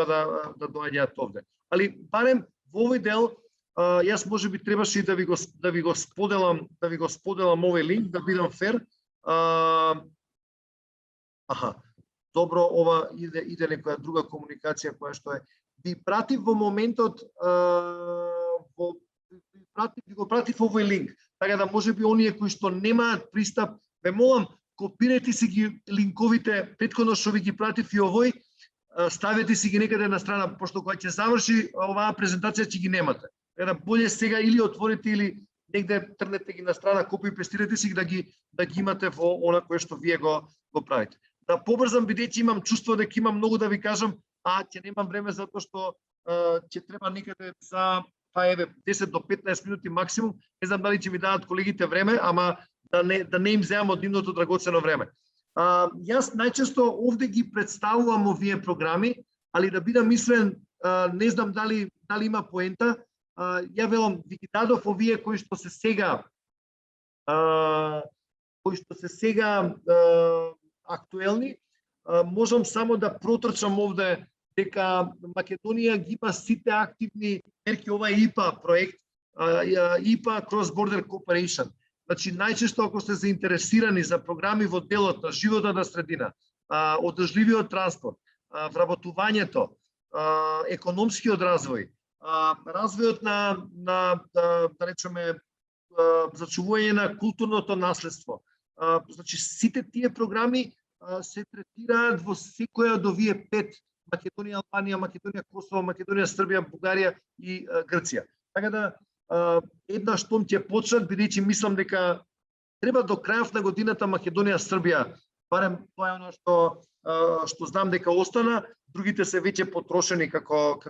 да доаѓаат овде. Али барем во овој дел, јас можеби требаше и да ви го споделам овој линк, да бидам фер. Добро, ова иде некоја друга комуникација која што е. Ви пратив во моментот, ви го пратив овој линк, така да можеби оние кои што немаат пристап, ве молам, копирајте си ги линковите, претходно што ви ги пратив и овој, ставете си ги некаде на страна, пошто кога ќе заврши оваа презентација ќе ги немате. Така да боле сега или отворите или негде трнете ги на страна, копи пестирате си да ги имате во она кое што вие го правите. Да побрзам, бидејќи имам чувство дека имам многу да ви кажам, ќе немам време затоа што ќе треба некаде за 10 до 15 минути максимум. Не знам дали ќе ми дадат колегите време, ама да не им земам од нивното драгоцено време. Јас најчесто овде ги представувам овие програми, али да бидам искрен, не знам дали има поента. Ја велам, ви ги дадов овие кои што се сега актуелни. Можам само да протрчам овде дека Македонија ги има сите активни мерки. Ова е ИПА проект, ИПА Cross Border Cooperation. Значи, најчесто ако сте заинтересирани за програми во делот на животната средина, одржливиот транспорт, вработувањето, економскиот развој, развојот на да речеме зачувување на културното наследство. Значи, сите тие програми се третираат во секоја од овие 5: Македонија, Албанија, Македонија, Косово, Македонија, Србија, Бугарија и Грција. Така да, еднаш штом ќе почнат, бидејќи мислам дека треба до крајот на годината Македонија, Србија, барем тоа е оно што знам дека остана, другите се веќе потрошени како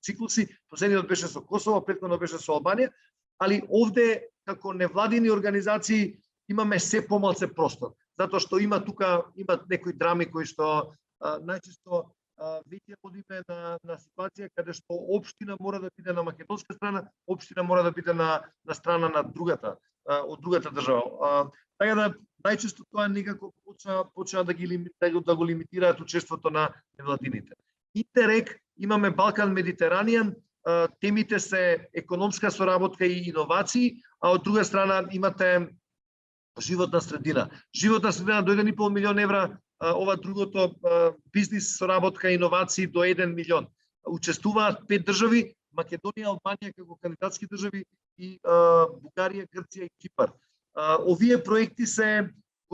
циклуси. Последниот беше со Косово, претходно беше со Албанија, али овде како невладини организации имаме се помалце простор, затоа што има некои драми кои што најчесто веќе водиме на ситуација каде што општина мора да биде на македонска страна, општина мора да биде на страна на од другата држава. Така да најчесто тоа некако почна да го лимитираат учеството на невладините. Интерек имаме Балкан Медитеранијан, темите се економска соработка и иновации, а од друга страна имате животна средина. Животна средина до 1,5 милион евра, ова другото бизнис соработка и иновации до 1 милион. Учествуваат 5 држави, Македонија, Албанија како кандидатски држави и Бугарија, Грција и Кипар. Овие проекти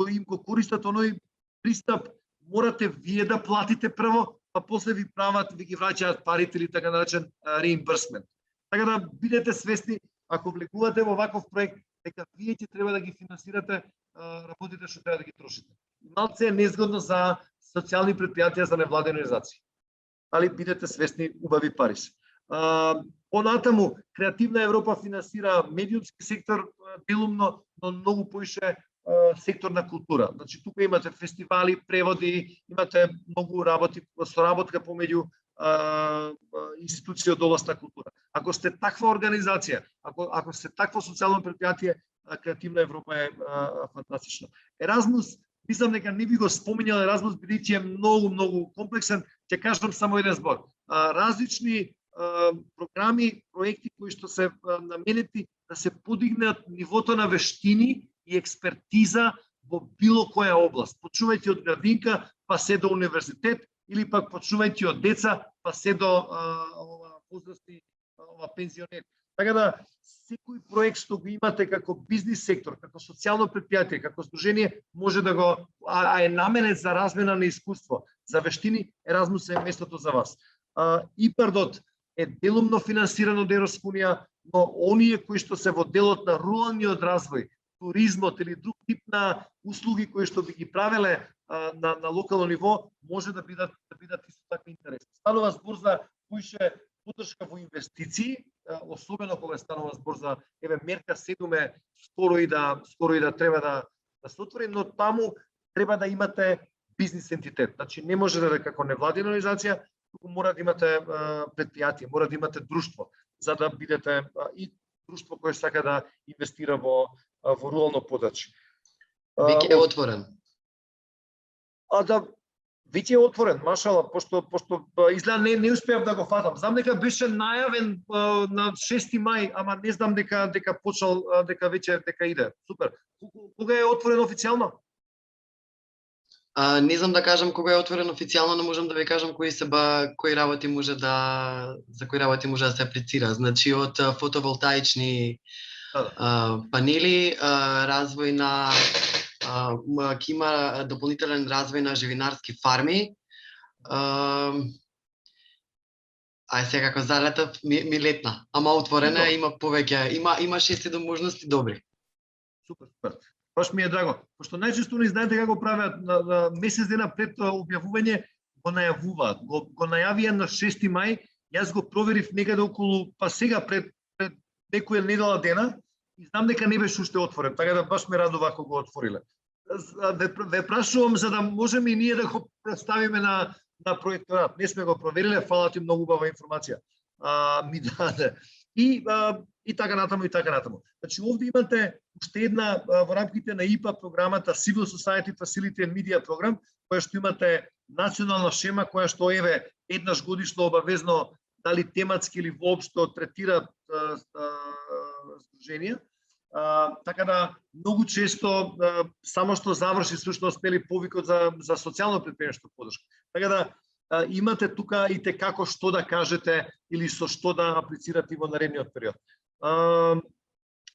им го користат оној пристап, морате вие да платите прво, па после ви ги враќаат парите или така наречен reimbursement. Така да бидете свесни, ако влегувате во ваков проект, дека вие ќе треба да ги финансирате работите што треба да ги трошите. Малце е незгодно за социјални предпријатија, за невладени организации. Али бидете свесни, убави пари се. Понатаму, Креативна Европа финансира медиумски сектор делумно, но многу поише сектор на култура. Значи тука имате фестивали, преводи, имате многу работи, соработка помеѓу институции од област на култура. Ако сте таква организација, ако сте такво социјално предпријатие, Креативна Европа е фантастична. Еразмус, мислам дека не би го споминал Еразмус, бидејќи е многу комплексен, ќе кажам само еден збор. Различни програми, проекти кои што се наменети да се подигнат нивото на вештини и експертиза во било која област. Почнувајќи од градинка, па се до универзитет, или пак почнувајќи од деца, па се до возрастни пензионери. Така да, секој проект што го имате како бизнис сектор, како социјално предпријатие, како здружение, може да го, е наменет за размена на искуство, за вештини, Еразмус е местото за вас. ИПАРДот е делумно финансирано од Европска унија, но оние кои што се во делот на руралниот развој, туризмот или друг тип на услуги кои што би ги правеле на локално ниво, може да бидат исто така интересни. Станува збор за поише поддршка во инвестиции, особено кога станува збор за мерка 7 скоро и да треба да се отвори, но таму треба да имате бизнис ентитет. Значи не може да како невладина организација, туку мора да имате предпријатие, мора да имате друштво, за да бидете и друштво кое сака да инвестира во рурално подрачје. Веќе е отворен. Веќе е отворен, машала, пошто изгледа не успеав да го фатам. Знам дека беше најавен на 6 мај, ама не знам дека почнал, дека веќе иде. Супер. Кога е отворен официјално? Не знам да кажам кога е отворен официјално, но можам да ви кажам за кои работи може да се аплицира. Значи од фотоволтаични панели, развој на ќе има дополнителен развој на живинарски фарми. Сега како залетав ми летна, ама отворена, има повеќе, има 6-7 можности добри. Супер. Баш ми е драго, пошто најчесто не знаете како прават на месец дена пред објавување, го најавуваат. Го најавија на 6 мај, јас го проверив некаде околу, па сега пред некоја недела дена, и знам дека не беше уште отворен, така да баш ме радува ако го отвориле. Ве прашувам за да можеме и ние да го представиме на проекторат. Не сме го провериле, фала ти, многу убава информација. Ми даде. И така натаму. Значи овде имате уште една во рамките на ИПА програмата Civil Society Facility and Media програм, која што имате национална шема која што еднаш годишно обавезно дали тематски или воопшто третира здруженија. Така да многу често само што заврши всушност повикот за социјално предприемништво поддршка. Така да имате тука и те како што да кажете или со што да аплицирате во наредниот период.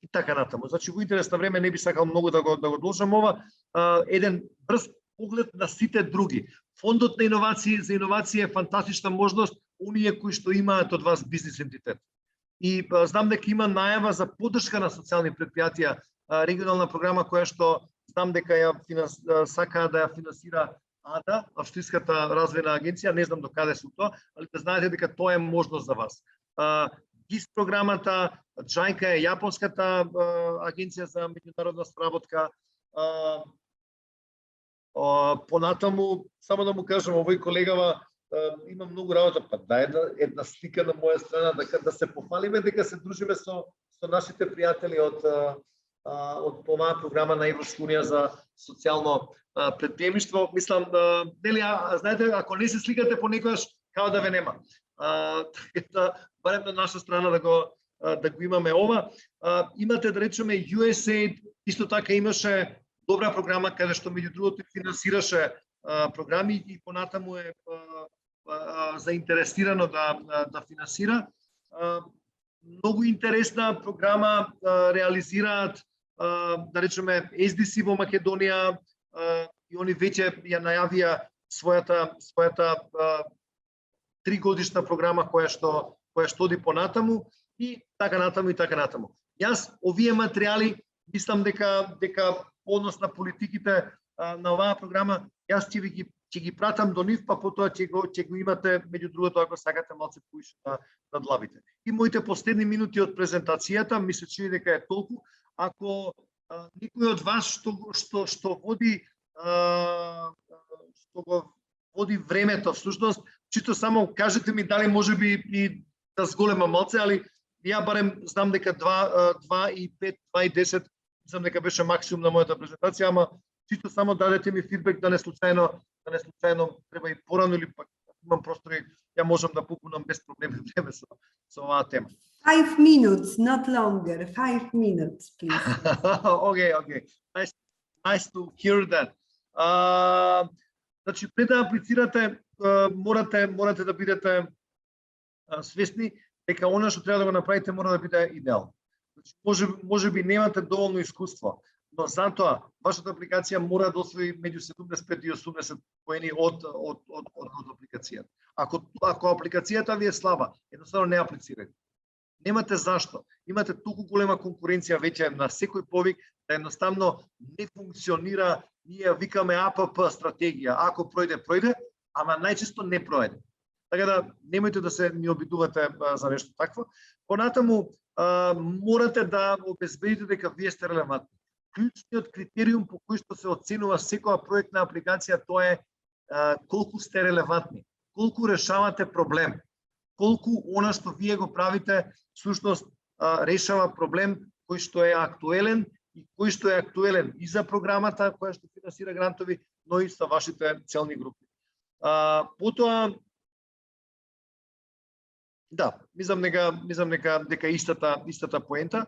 И така натаму. Значи во интерес на време не би сакал многу да го одложам ова. Еден брз поглед на сите други. Фондот на иновации за иновација е фантастична можност оние кои што имаат од вас бизнис ентитет. И знам дека има најава за поддршка на социјални предпријатија, регионална програма која што знам дека ја сака да ја финансира АДА, Австриската развојна агенција, не знам до каде се тоа, али да знаете дека тоа е можност за вас. ГИС програмата, Джајка е јапонската агенција за меѓународна сработка. Понатаму, само да му кажам, овој колегава има многу работа, па дај една слика на моја страна, да се пофалиме дека се дружиме со нашите пријатели од оваа програма на Европска унија за социјално предприемништво. Мислам, нели, знаете, ако не се сликате понекогаш, као да ве нема. Барем на наша страна да го имаме ова. Имате, да речеме, USAID, исто така имаше добра програма каде што меѓу другото финансираше програми и понатаму е заинтересирано да финансира. Многу интересна програма реализираат, да речеме, SDC во Македонија, и они веќе ја најавија својата 3-годишна програма која што оди понатаму и така натаму и така натаму. Јас овие материјали мислам дека однос на политиките на оваа програма, јас ќе ги пратам до нив, па потоа ќе го имате, меѓу другото, ако сакате малце поише да длабите. И моите последни минути од презентацијата, ми се чини дека е толку. Ако никој од вас што го води времето, всушност, чисто само кажете ми дали може би и да зголема малце, али ја барем знам дека 2 и 5, 2 и 10, знам дека беше максимум на мојата презентација, ама чисто само дадете ми фидбек да не случајно треба и порано или пак имам простори, ја можам да попунам без проблеми време со оваа тема. 5 minutes, not longer. 5 minutes, please. Okay. Nice to hear that. Значи, пред да аплицирате, морате да бидете свесни дека она што треба да го направите мора да биде идеално. Значи, може би немате доволно искуство, но затоа вашата апликација мора да освои меѓу 75 и 80 поени од апликацијата. Ако апликацијата ви е слаба, едноставно не аплицирате. Немате зашто. Имате толку голема конкуренција веќе на секој повик да едноставно не функционира. Ние викаме АПП стратегија. Ако пројде, ама најчесто не пројде. Така да немојте да се ни обидувате за нешто такво. Понатаму морате да обезбедите дека вие сте релевантни. Клучниот критериум по кој што се оценува секоја проектна апликација, тоа е колку сте релевантни, колку решавате проблем, колку она што вие го правите всушност решава проблем кој што е актуелен и кој што е актуелен и за програмата која што финансира грантови, но и за вашите целни групи. Потоа да, мислам дека истата поента.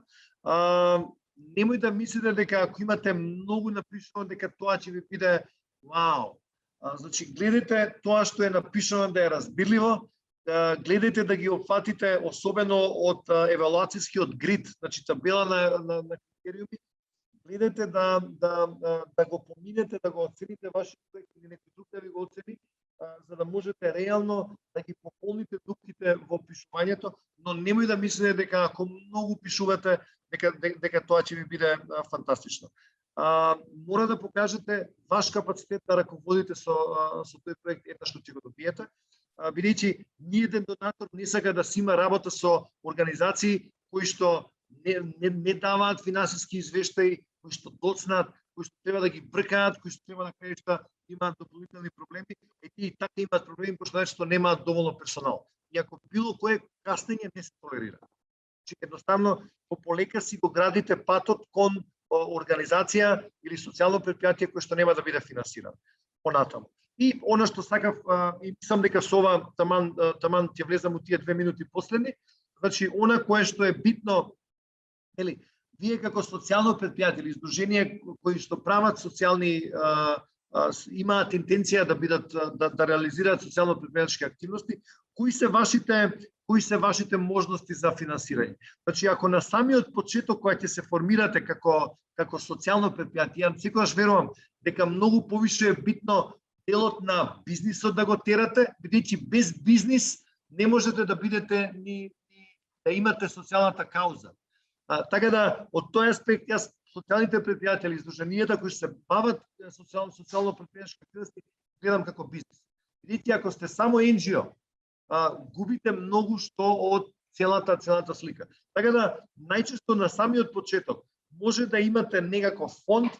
Немој да мислите дека ако имате многу напишано дека тоа ќе ви биде вау. Значи гледате тоа што е напишано да е разбирливо, гледате да ги опфатите особено од евалуацијскиот грид, значи табела на критериуми, гледате да го поминете, да го оцените вашиот проект или некој друг да ви го оцени, за да можете реално да ги пополните дупките во пишувањето, но немој да мислите дека ако многу пишувате дека тоа ќе ви биде фантастично. Мора да покажете ваш капацитет да раководите со тој проект, еднаш што ќе го добиете, бидејќи ниеден донатор не сака да си има работа со организации кои што не даваат финансиски извештаи, кои што доцнат, кои што треба да ги бркаат, кои што треба да крајшта имаат дополнителни проблеми, и така имаат проблеми пошто што немаат доволно персонал. И ако било кое каснење не се толерира. Едноставно, полека си го градите патот кон организација или социјално предпријатие кој што нема да биде финансиран понатаму. И она што сакав, и мислам дека со ова таман ќе влезам у тие 2 минути последни, значи она кое што е битно, вие како социјално предпријатие или издружение кои што прават социјални имаат интенција да бидат да реализираат социјално предпријатечки активности, кои се вашите можности за финансирање. Значи, ако на самиот почеток кога ќе се формирате како социјално предпријатие, ја секогаш верувам дека многу повише е битно делот на бизнисот да го терате, бидејќи без бизнис не можете да бидете ни да имате социјалната кауза. Така да, од тој аспект, јас социјалните предпријатели, издруженијата кои се бават социјално предпријателски активности, гледам како бизнес. Видите, ако сте само NGO, губите многу што од целата слика. Така да, најчесто на самиот почеток може да имате некаков фонд,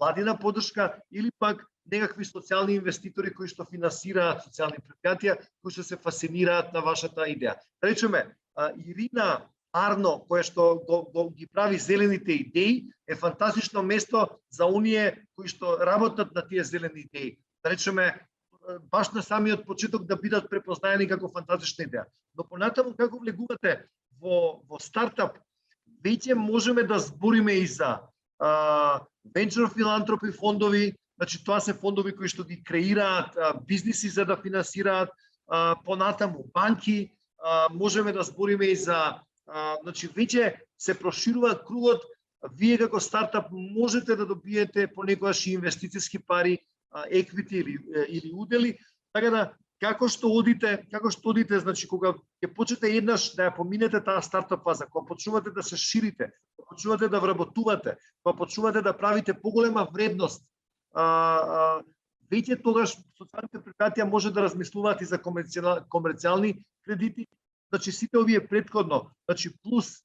владина поддршка или пак некакви социјални инвеститори кои што финансираат социјални предпријатија, кои што се фасцинираат на вашата идеја. Да речеме, Ирина Арно, која што ги прави зелените идеи, е фантастично место за оние кои што работат на тие зелени идеи. Да речеме, баш на самиот почеток да бидат препознаени како фантастична идеја. Но понатаму како влегувате во стартап, веќе можеме да збориме и за venture филантропи фондови, значи тоа се фондови кои што ги креираат бизниси за да финансираат, понатаму банки, можеме да збориме и за, значи веќе се проширува кругот, вие како стартап можете да добиете понекогаш и инвестициски пари, еквити или удели, така да како што одите, значи кога ќе почнете еднаш да ја поминете таа стартап фаза, кога почнувате да се ширите, кога почнувате да вработувате, кога почнувате да правите поголема вредност, веќе тогаш социјалните предпријатија може да размислуваат и за комерцијални кредити, значи сите овие претходно, значи плюс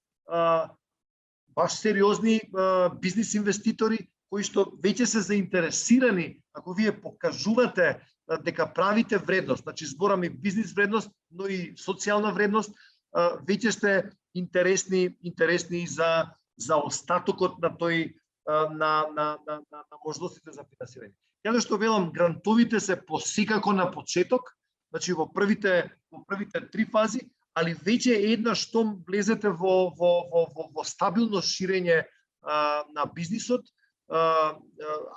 баш сериозни бизнис инвеститори кои што веќе се заинтересирани, ако вие покажувате дека правите вредност, значи збораме бизнис вредност, но и социјална вредност, веќе сте интересни за остатокот на тој на можностите за финансирање. Ја што велам, грантовите се посекако на почеток, значи во првите 3 фази, али веќе еднаш што влезете во стабилно ширење на бизнисот,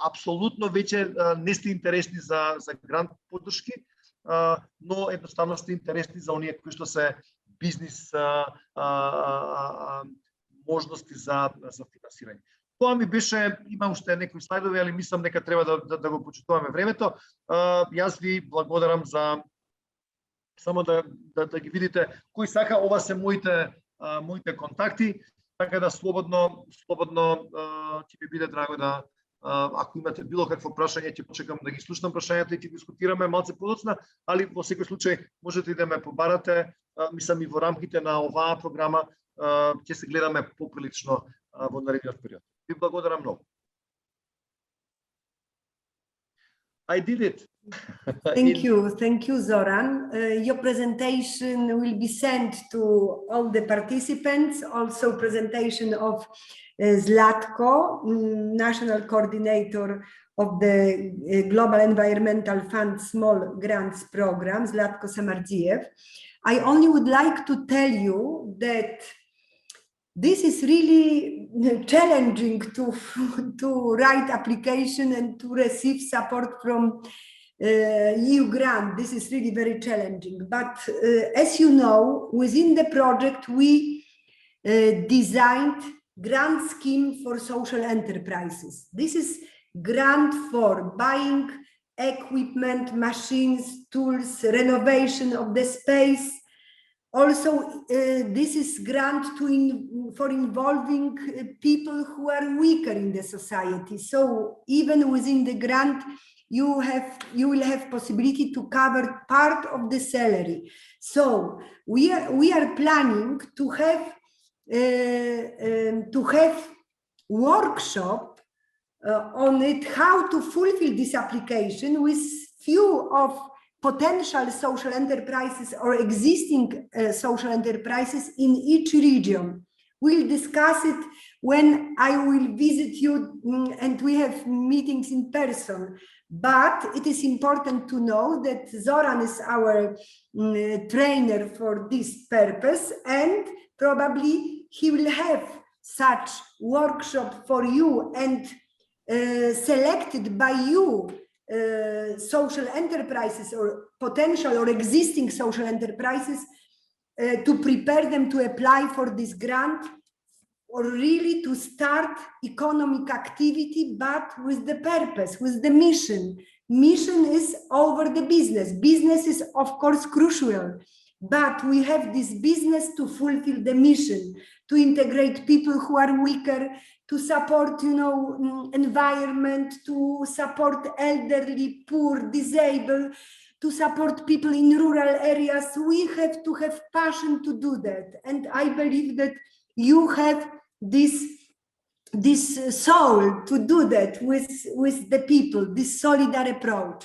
апсолутно веќе не сте интересни за грант поддршки, но едноставно сте интересни за оние кои што се бизнис можности за финансирање. Тоа ми беше, има уште некои слайдови, али мислам дека треба да го почитуваме времето. Јас ви благодарам за само да ги видите кои сака, ова се моите контакти, така да слободно ќе ми биде драго да, ако имате било какво прашање, ќе почекам да ги слушнам прашањата и ќе дискутираме малце подоцна, али во секој случај можете и да ме побарате, мислам и во рамките на оваа програма ќе се гледаме поприлично во наредниот период. Ви благодарам многу. I did it. Thank you, Zoran. Your presentation will be sent to all the participants, also presentation of Zlatko, National Coordinator of the Global Environmental Fund Small Grants Program, Zlatko Samardziev. I only would like to tell you that this is really challenging to write application and to receive support from EU grant. This is really very challenging. But as you know, within the project, we designed grant scheme for social enterprises. This is grant for buying equipment, machines, tools, renovation of the space. Also, this is grant for involving people who are weaker in the society. So even within the grant, you will have possibility to cover part of the salary. So we are planning to have workshop on it, how to fulfill this application with few of potential social enterprises or existing social enterprises in each region. We'll discuss it when I will visit you and we have meetings in person. But it is important to know that Zoran is our trainer for this purpose, and probably he will have such workshop for you and selected by you social enterprises or potential or existing social enterprises to prepare them to apply for this grant, or really to start economic activity, but with the purpose, with the mission. Mission is over the business. Business is, of course, crucial, but we have this business to fulfill the mission, to integrate people who are weaker, to support, environment, to support elderly, poor, disabled, to support people in rural areas. We have to have passion to do that. And I believe that you have this soul to do that with the people, this solidar approach.